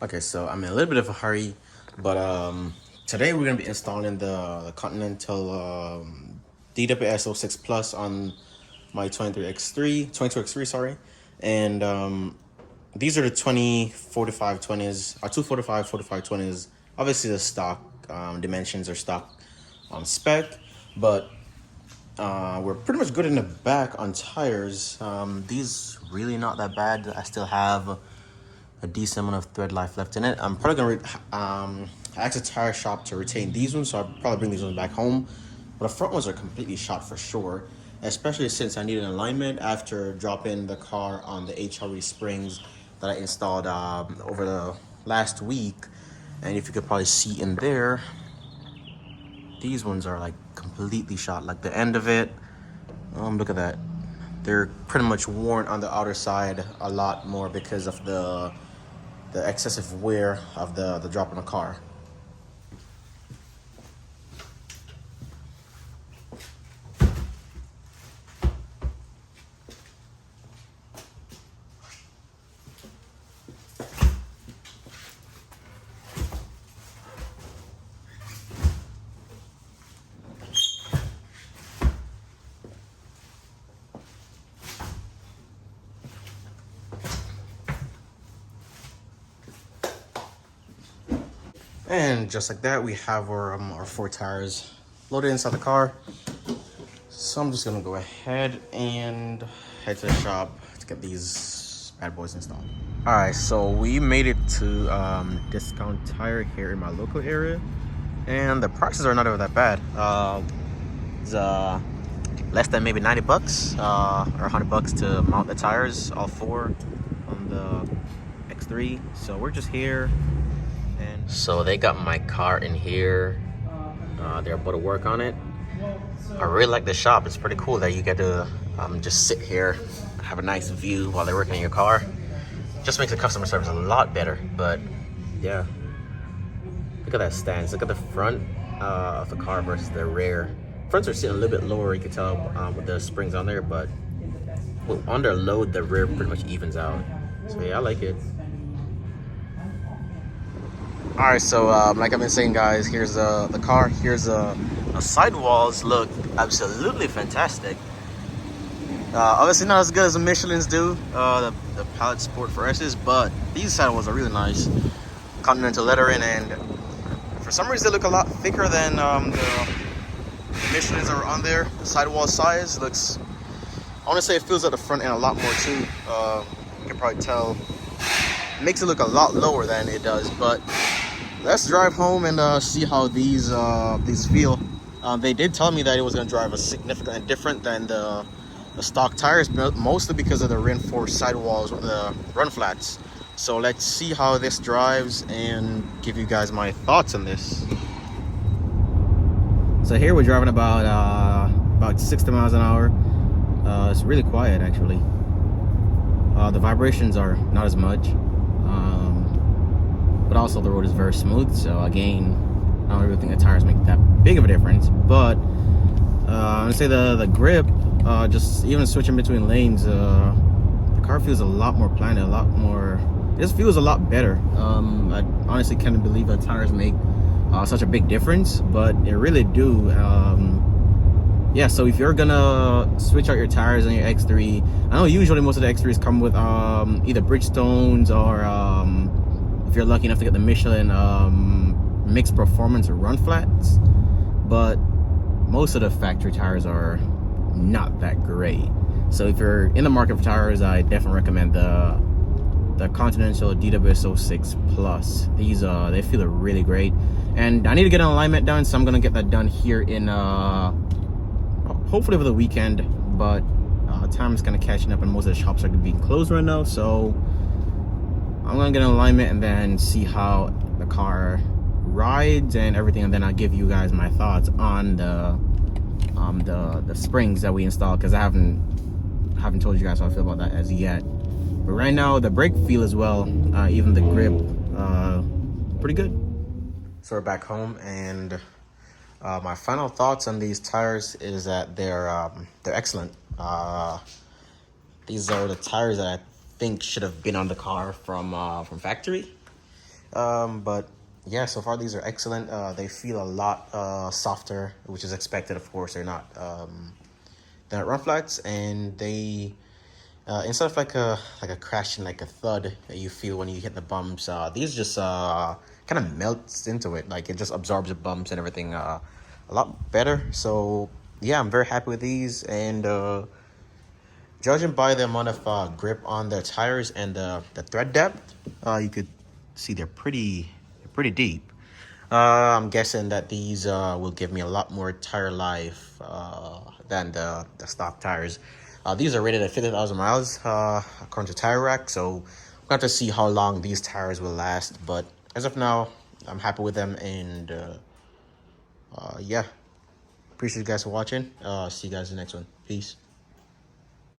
Okay, so I'm in a little bit of a hurry, but today we're gonna be installing the Continental DWS 06 Plus on my 22X3, sorry, and these are the 204520s, 245 Obviously, the stock dimensions are stock spec, but we're pretty much good in the back on tires. These really not that bad. I still have a decent amount of thread life left in it. I'm probably gonna ask the tire shop to retain these ones, so I'll probably bring these ones back home. But the front ones are completely shot for sure, especially since I need an alignment after dropping the car on the HRE springs that I installed over the last week. And if you could probably see in there, these ones are like completely shot, like the end of it. Look at that. They're pretty much worn on the outer side a lot more because of the excessive wear of the drop in the car. And just like that, we have our four tires loaded inside the car. So I'm just gonna go ahead and head to the shop to get these bad boys installed. All right, so we made it to Discount Tire here in my local area, and the prices are not ever that bad. It's less than maybe 90 bucks or 100 bucks to mount the tires, all four on the X3. So we're just here. And so they got my car in here. They're about to work on it. I really like the shop. It's pretty cool that you get to just sit here, have a nice view while they're working on your car. Just makes the customer service a lot better. But yeah, look at that stance. Look at the front of the car versus the rear. Fronts are sitting a little bit lower, you can tell with the springs on there, but under load, the rear pretty much evens out. So yeah, I like it. All right, so like I've been saying, guys, here's the car. Here's the sidewalls look absolutely fantastic. Obviously not as good as the Michelin's do, the Palette Sport for S's, but these sidewalls are really nice. Continental lettering, and for some reason they look a lot thicker than the Michelin's that are on there. The sidewall size looks, I want to say it feels at the front end a lot more too. You can probably tell. It makes it look a lot lower than it does, but let's drive home and see how these feel. They did tell me that it was going to drive a significantly different than the stock tires, mostly because of the reinforced sidewalls with the run flats. So let's see how this drives and give you guys my thoughts on this. So here we're driving about 60 miles an hour. It's really quiet actually. The vibrations are not as much. But also the road is very smooth, so again, I don't really think the tires make that big of a difference. But I'm gonna say the grip, just even switching between lanes, the car feels a lot more planted, it just feels a lot better. I honestly can't believe that tires make such a big difference, but it really do. Yeah, so if you're gonna switch out your tires on your X3, I know usually most of the X3s come with either Bridgestones or if you're lucky enough to get the Michelin mixed performance or run flats, but most of the factory tires are not that great. So if you're in the market for tires, I definitely recommend the Continental DWS 06 Plus. These they feel really great, and I need to get an alignment done, so I'm gonna get that done here in hopefully over the weekend. But time is kind of catching up, and most of the shops are being closed right now, so I'm gonna get an alignment and then see how the car rides and everything, and then I'll give you guys my thoughts on the springs that we installed, because I haven't told you guys how I feel about that as yet. But right now the brake feel as well, even the grip, pretty good. So we're back home, and my final thoughts on these tires is that they're excellent. These are the tires that I think should have been on the car from factory. But yeah, so far these are excellent. They feel a lot softer, which is expected. Of course, they're not run flats, and they instead of like a crashing, like a thud that you feel when you hit the bumps, these just kind of melts into it. Like it just absorbs the bumps and everything a lot better. So yeah, I'm very happy with these, and judging by the amount of grip on the tires and the thread depth, you could see they're pretty deep. I'm guessing that these will give me a lot more tire life than the stock tires. These are rated at 50,000 miles according to Tire Rack, so we'll have to see how long these tires will last. But as of now, I'm happy with them, and yeah, appreciate you guys for watching. See you guys in the next one. Peace.